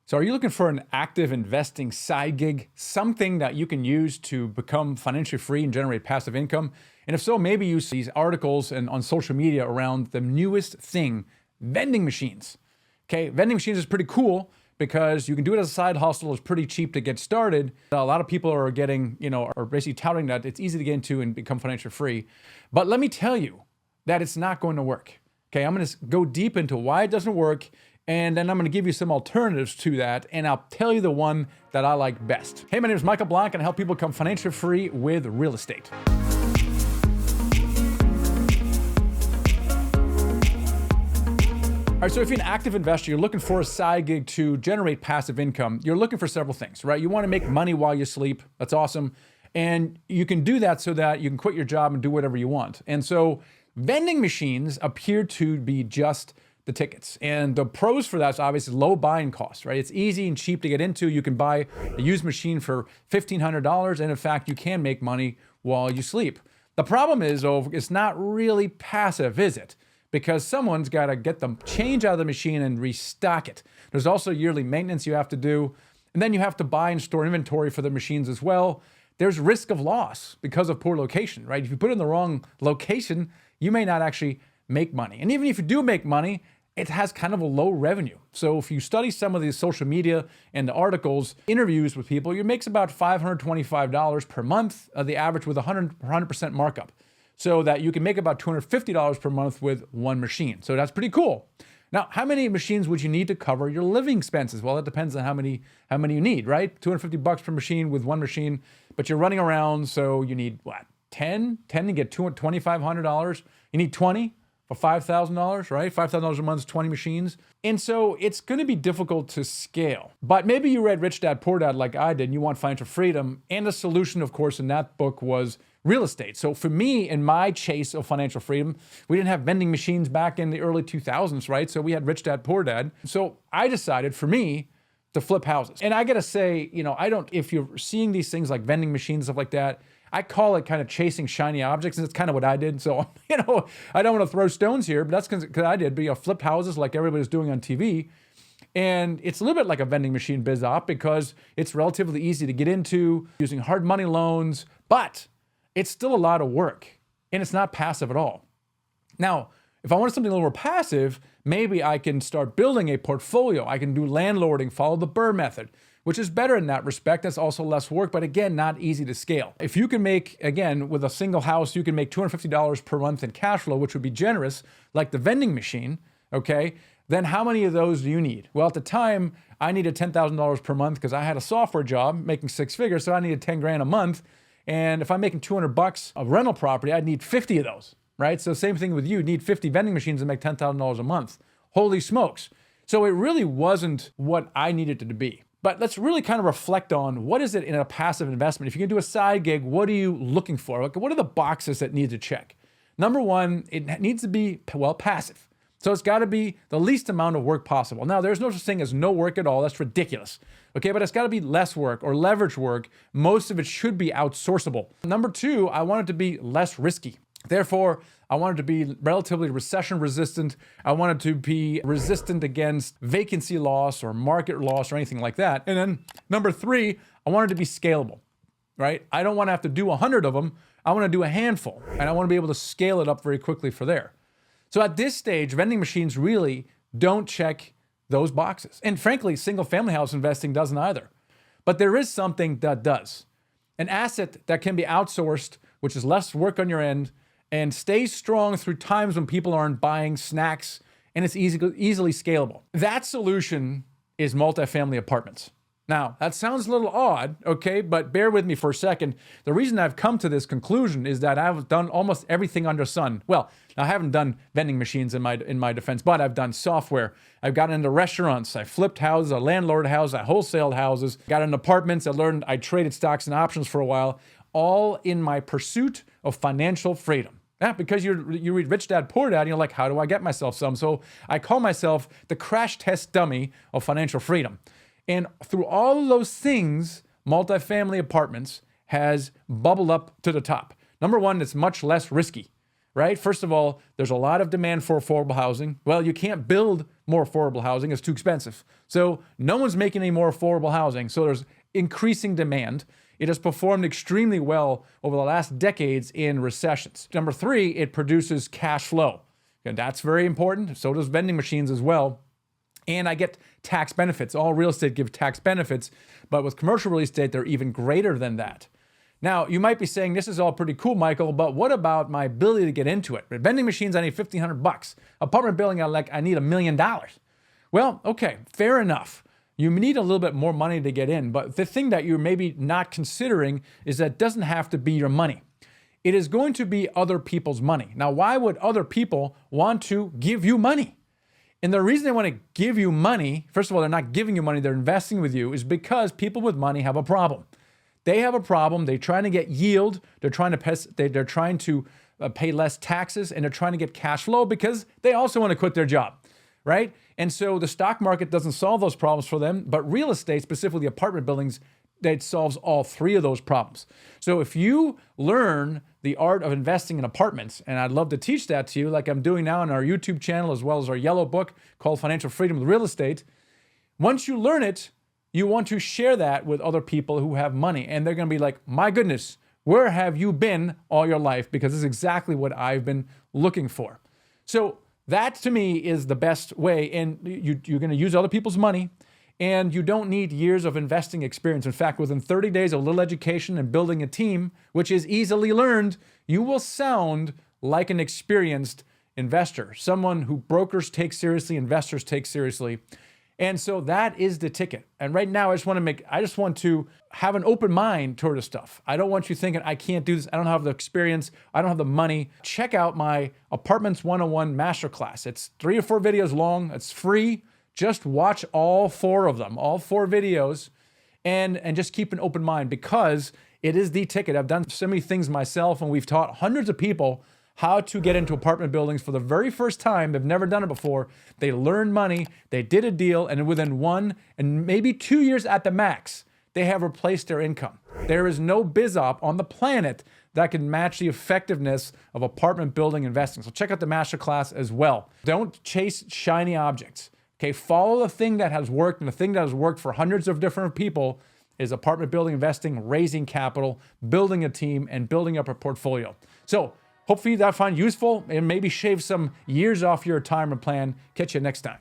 So are you looking for an active investing side gig, something that you can use to become financially free and generate passive income? And if so, maybe you see these articles and on social media around the newest thing, vending machines. Okay, vending machines is pretty cool because you can do it as a side hustle. It's pretty cheap to get started. A lot of people are getting, are basically touting that it's easy to get into and become financially free. But let me tell you that it's not going to work. Okay, I'm going to go deep into why it doesn't work, and then I'm going to give you some alternatives to that, and I'll tell you the one that I like best. Hey, my name is Michael Blank, and I help people become financially free with real estate. All right, so if you're an active investor, you're looking for a side gig to generate passive income, you're looking for several things, right? You want to make money while you sleep. That's awesome. And you can do that so that you can quit your job and do whatever you want. And so vending machines appear to be just the tickets. And the pros for that is obviously low buying costs, right? It's easy and cheap to get into. You can buy a used machine for $1,500. And in fact, you can make money while you sleep. The problem is, though, it's not really passive, is it? Because someone's got to get the change out of the machine and restock it. There's also yearly maintenance you have to do. And then you have to buy and store inventory for the machines as well. There's risk of loss because of poor location, right? If you put it in the wrong location, you may not actually make money. And even if you do make money, it has kind of a low revenue. So if you study some of these social media and the articles, interviews with people, it makes about $525 per month, the average with 100% markup. So that you can make about $250 per month with one machine. So that's pretty cool. Now, how many machines would you need to cover your living expenses? Well, it depends on how many you need, right? $250 per machine with one machine, but you're running around, so you need what? 10 to get $2,500. You need 20 for $5,000, right? $5,000 a month is 20 machines. And so it's going to be difficult to scale. But maybe you read Rich Dad, Poor Dad like I did, and you want financial freedom. And the solution, of course, in that book was real estate. So for me, in my chase of financial freedom, we didn't have vending machines back in the early 2000s, right? So we had Rich Dad, Poor Dad. So I decided for me to flip houses. And I got to say, if you're seeing these things like vending machines, stuff like that, I call it kind of chasing shiny objects, and it's kind of what I did. So, I don't want to throw stones here, but that's because I did. But, flip houses like everybody's doing on TV. And it's a little bit like a vending machine biz op because it's relatively easy to get into using hard money loans, but it's still a lot of work, and it's not passive at all. Now, if I wanted something a little more passive, maybe I can start building a portfolio. I can do landlording, follow the Burr method, which is better in that respect. That's also less work, but again, not easy to scale. If you can make, again, with a single house, you can make $250 per month in cash flow, which would be generous, like the vending machine, okay? Then how many of those do you need? Well, at the time, I needed $10,000 per month because I had a software job making six figures, so I needed 10 grand a month. And if I'm making $200 of rental property, I'd need 50 of those, right? So same thing with you, need 50 vending machines to make $10,000 a month. Holy smokes. So it really wasn't what I needed it to be. But let's really kind of reflect on what is it in a passive investment. If you can do a side gig, what are you looking for? Like, what are the boxes that need to check? Number one, it needs to be, passive. So it's got to be the least amount of work possible. Now, there's no such thing as no work at all. That's ridiculous. Okay, but it's got to be less work or leverage work. Most of it should be outsourceable. Number two, I want it to be less risky. Therefore, I want it to be relatively recession resistant. I want it to be resistant against vacancy loss or market loss or anything like that. And then number three, I want it to be scalable, right? I don't want to have to do 100 of them. I want to do a handful, and I want to be able to scale it up very quickly for there. So at this stage, vending machines really don't check those boxes. And frankly, single family house investing doesn't either. But there is something that does. An asset that can be outsourced, which is less work on your end, and stays strong through times when people aren't buying snacks, and it's easily scalable. That solution is multifamily apartments. Now, that sounds a little odd, okay, but bear with me for a second. The reason I've come to this conclusion is that I've done almost everything under sun. Well, I haven't done vending machines in my defense, but I've done software. I've gotten into restaurants. I flipped houses, I landlord houses, I wholesaled houses, got into apartments. I traded stocks and options for a while, all in my pursuit of financial freedom. Yeah, because you read Rich Dad, Poor Dad, and you're like, how do I get myself some? So I call myself the crash test dummy of financial freedom. And through all of those things, multifamily apartments has bubbled up to the top. Number one, it's much less risky, right? First of all, there's a lot of demand for affordable housing. Well, you can't build more affordable housing. It's too expensive. So no one's making any more affordable housing. So there's increasing demand. It has performed extremely well over the last decades in recessions. Number 3, it produces cash flow. And that's very important. So does vending machines as well. And I get tax benefits. All real estate gives tax benefits, but with commercial real estate, they're even greater than that. Now, you might be saying, this is all pretty cool, Michael, but what about my ability to get into it? With vending machines, I need $1,500. Apartment building, I need $1 million. Well, okay, fair enough. You need a little bit more money to get in, but the thing that you're maybe not considering is that it doesn't have to be your money. It is going to be other people's money. Now, why would other people want to give you money? And the reason they want to give you money, first of all, they're not giving you money, they're investing with you, is because people with money have a problem. They have a problem. They're trying to get yield. They're trying to pay less taxes, and they're trying to get cash flow because they also want to quit their job, right? And so the stock market doesn't solve those problems for them, but real estate, specifically apartment buildings, that solves all 3 of those problems. So if you learn the art of investing in apartments, and I'd love to teach that to you, like I'm doing now on our YouTube channel, as well as our yellow book called Financial Freedom with Real Estate, once you learn it, you want to share that with other people who have money. And they're going to be like, my goodness, where have you been all your life? Because this is exactly what I've been looking for. So that to me is the best way. And you're going to use other people's money, and you don't need years of investing experience. In fact, within 30 days of a little education and building a team, which is easily learned, you will sound like an experienced investor, someone who brokers take seriously, investors take seriously. And so that is the ticket. And right now, I just want to have an open mind toward this stuff. I don't want you thinking, I can't do this. I don't have the experience. I don't have the money. Check out my Apartments 101 Masterclass. It's 3 or 4 videos long. It's free. Just watch all 4 of them, all 4 videos, and just keep an open mind, because it is the ticket. I've done so many things myself, and we've taught hundreds of people how to get into apartment buildings for the very first time. They've never done it before. They learned money, they did a deal, and within 1 and maybe 2 years at the max, they have replaced their income. There is no biz op on the planet that can match the effectiveness of apartment building investing. So check out the masterclass as well. Don't chase shiny objects. Okay, follow the thing that has worked, and the thing that has worked for hundreds of different people is apartment building investing, raising capital, building a team, and building up a portfolio. So hopefully that find useful and maybe shave some years off your retirement plan. Catch you next time.